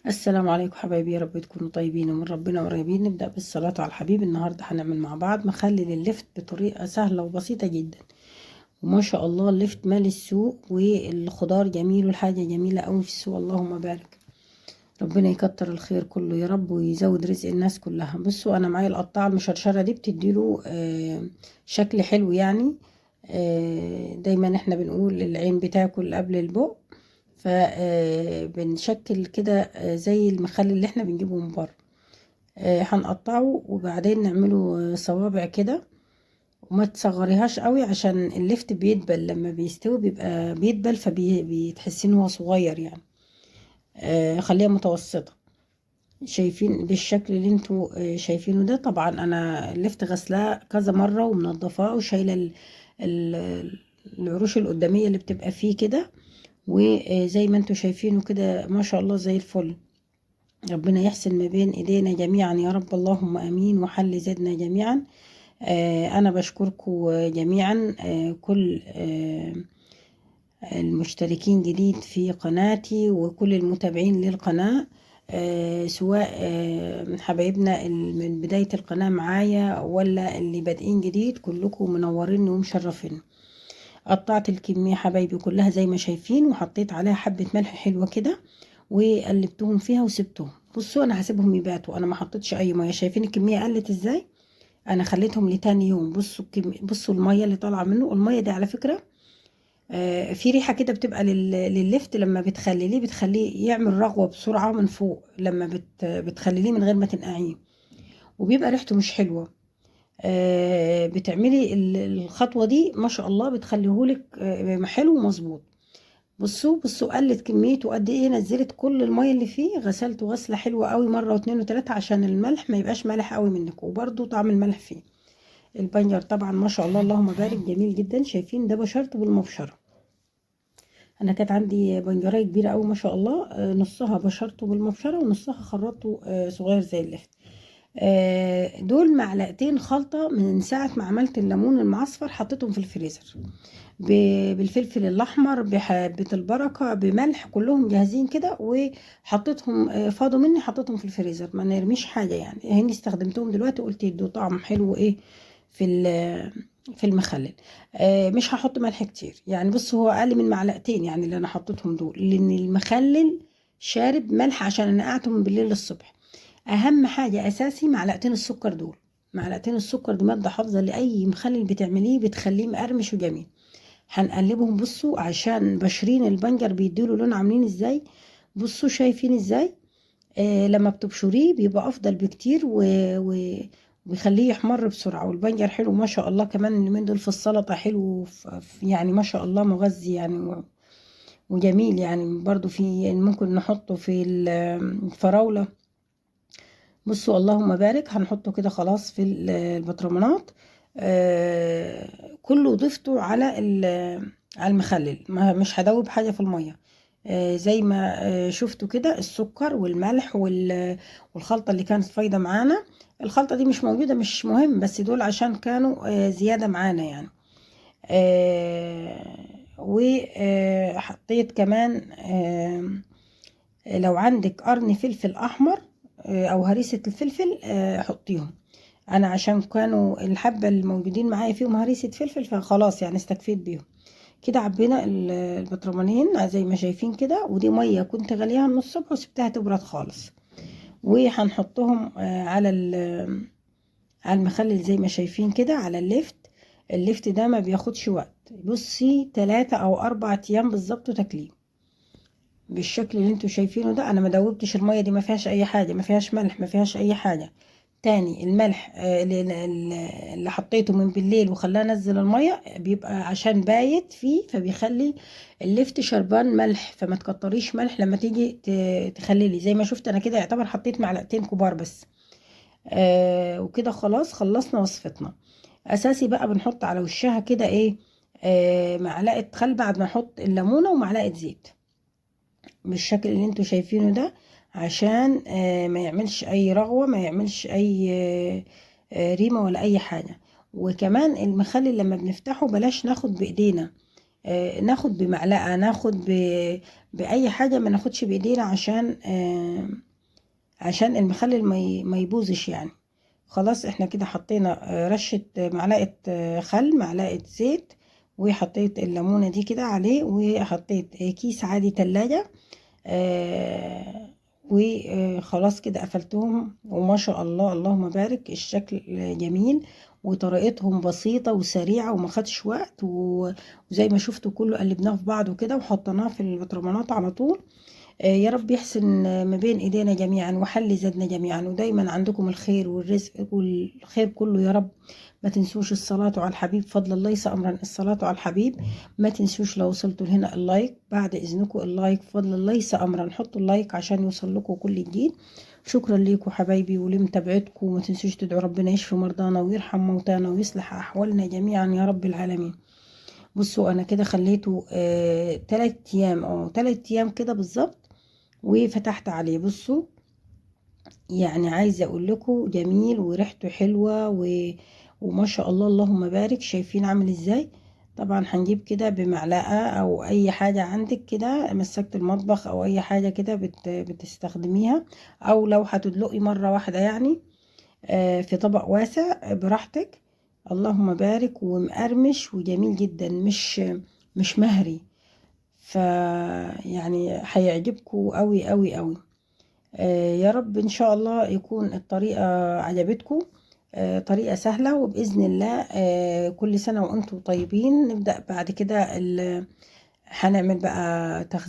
السلام عليكم حبايبي، يا رب تكونوا طيبين ومن ربنا قريبين. نبدأ بالصلاة على الحبيب. النهاردة هنعمل مع بعض مخلل اللفت بطريقة سهلة وبسيطة جدا، وما شاء الله اللفت مال السوق، والخضار جميل والحاجة جميلة قوي في السوق. اللهم بارك. ربنا يكتر الخير كله يا رب ويزود رزق الناس كلها. بصوا انا معايا القطاعة المشرشرة دي بتديله شكل حلو يعني. دايما احنا بنقول العين بتاكل قبل البق، فبنشكل كده زي المخلل اللي احنا بنجيبه من بره. هنقطعه وبعدين نعمله صوابع كده، وما تصغريهاش قوي عشان اللفت بيدبل لما بيستوي، بيبقى بيدبل فبيتحسين هو صغير يعني. خليها متوسطة. شايفين بالشكل اللي انتوا شايفينه ده؟ طبعا انا اللفت غسلاه كذا مرة ومنضفاه وشايلة العروش القدامية اللي بتبقى فيه كده، وزي ما انتوا شايفينه كده ما شاء الله زي الفل. ربنا يحسن ما بين ايدينا جميعا يا رب، اللهم امين، وحل زدنا جميعا. انا بشكركم جميعا، كل المشتركين جديد في قناتي وكل المتابعين للقناة، سواء من حبايبنا من بداية القناة معايا ولا اللي بادئين جديد، كلكم منورين ومشرفين. قطعت الكمية حبايبي كلها زي ما شايفين، وحطيت عليها حبة ملح حلوة كده وقلبتهم فيها وسبتهم. بصوا انا هسيبهم يباتوا، انا ما حطيتش اي ميه. شايفين الكمية قلت ازاي؟ انا خليتهم لتاني يوم. بصوا بصوا الميه اللي طالعه منه. الميه دي على فكرة في ريحة كده بتبقى لللفت، لما بتخليه يعمل رغوة بسرعة من فوق، لما بتخليه من غير ما تنقعيه، وبيبقى ريحته مش حلوة. بتعملي الخطوة دي ما شاء الله بتخليهولك حلو ومظبوط. بصوا قلت كميته قد ايه، نزلت كل المية اللي فيه، غسلته غسلة حلوة قوي مرة واتنين وتلاتة عشان الملح ما يبقاش مالح قوي منك، وبرده طعم الملح فيه. البنجر طبعا ما شاء الله اللهم بارك جميل جدا. شايفين ده بشرته بالمبشرة. انا كانت عندي بنجرية كبيرة قوي ما شاء الله، نصها بشرته بالمبشرة ونصها خرطته صغير زي اللفت. دول معلقتين خلطة من ساعة ما عملت الليمون المعصفر، حطيتهم في الفريزر بالفلفل الأحمر بحبة البركة بملح، كلهم جاهزين كده، وحطيتهم فاضوا مني، حطيتهم في الفريزر ما نرميش حاجة يعني. هني استخدمتهم دلوقتي، قلت يدوا طعم حلو ايه في في المخلل. مش هحط ملح كتير يعني. بص هو اقل من معلقتين يعني اللي انا حطيتهم دول، لان المخلل شارب ملح عشان انا نقعته من بالليل للصبح. اهم حاجه اساسي معلقتين السكر دول. معلقتين السكر دي ماده حافظه لاي مخلل بتعمليه، بتخليه مقرمش وجميل. هنقلبهم. بصوا عشان بشرين البنجر بيديله لون عاملين ازاي. بصوا شايفين ازاي؟ لما بتبشريه بيبقى افضل بكتير وبيخليه يحمر بسرعه. والبنجر حلو ما شاء الله كمان اليومين دول في السلطه حلو، يعني ما شاء الله مغذي يعني وجميل يعني. برضو في ممكن نحطه في الفراوله. بصوا اللهم بارك. هنحطه كده خلاص في البطرمانات. كله ضفته على على المخلل، مش هدوب حاجة في المية. زي ما شفتوا كده السكر والملح والخلطة اللي كانت فايدة معانا. الخلطة دي مش موجودة مش مهم، بس دول عشان كانوا زيادة معانا يعني. وحطيت كمان لو عندك قرن فلفل احمر او هريسة الفلفل حطيهم. انا عشان كانوا الحبة الموجودين معايا فيهم هريسة فلفل فخلاص يعني استكفيت بيهم. كده عبينا البطرمانين زي ما شايفين كده، ودي مية كنت غليها من الصبح وسبتها تبرد خالص. وهنحطهم على على المخلل زي ما شايفين كده على اللفت. اللفت ده ما بياخدش وقت، بصي 3 أو 4 ايام بالظبط تكليف بالشكل اللي انتوا شايفينه ده. انا ما دوبتش الميه دي، ما فيهاش اي حاجه، ما فيهاش ملح، ما فيهاش اي حاجه تاني. الملح اللي حطيته من بالليل وخلاه نزل الميه بيبقى عشان بايت فيه، فبيخلي اللفت شربان ملح. فما تكتريش ملح لما تيجي تخللي. زي ما شفت انا كده يعتبر حطيت معلقتين كبار بس. وكده خلاص خلصنا وصفتنا. اساسي بقى بنحط على وشها كده ايه؟ معلقه خل بعد ما نحط الليمونه ومعلقه زيت بالشكل اللي انتوا شايفينه ده، عشان ما يعملش اي رغوة، ما يعملش اي ريمة ولا اي حاجة. وكمان المخلل لما بنفتحه بلاش ناخد بايدينا، ناخد بمعلقة، ناخد بأي حاجة، ما ناخدش بإيدينا عشان المخلل ما يبوظش يعني. خلاص احنا كده حطينا رشة معلقة خل، معلقة زيت، وحطيت الليمونة دي كده عليه، وحطيت كيس عادي تلاجة. وخلاص كده قفلتهم، وما شاء الله اللهم بارك، الشكل جميل، وطريقتهم بسيطة وسريعة وما خدش وقت، وزي ما شفتوا كله قلبناه في بعض وكده، وحطيناه في البطرمانات على طول. يا رب يحسن ما بين ايدينا جميعا، وحل زادنا جميعا، ودايما عندكم الخير والرزق والخير كله يا رب. ما تنسوش الصلاة على الحبيب، فضل الله ليس امرا، الصلاة على الحبيب. ما تنسوش لو وصلتوا هنا اللايك، بعد اذنكم اللايك، فضل الله ليس امرا، حطوا اللايك عشان يوصل لكم كل جديد. شكرا ليكم حبايبي ولمتابعتكم، وما تنسوش تدعوا ربنا يشفي مرضانا ويرحم موتانا ويصلح احوالنا جميعا يا رب العالمين. بصوا انا كده خليته 3 ايام، 3 ايام كده بالظبط، وفتحت عليه. بصوا يعني عايزه اقول لكم جميل، وريحته حلوه، وما شاء الله اللهم بارك. شايفين عامل ازاي؟ طبعا هنجيب كده بمعلقه او اي حاجه عندك كده، مسكت المطبخ او اي حاجه كده بتستخدميها، او لو هتدلقي مره واحده يعني في طبق واسع براحتك. اللهم بارك، ومقرمش وجميل جدا، مش مهري. يعني هيعجبكم قوي قوي قوي. يا رب ان شاء الله يكون الطريقة عجبتكم. طريقة سهلة، وبإذن الله كل سنة وانتم طيبين. نبدأ بعد كده هنعمل بقى تخزين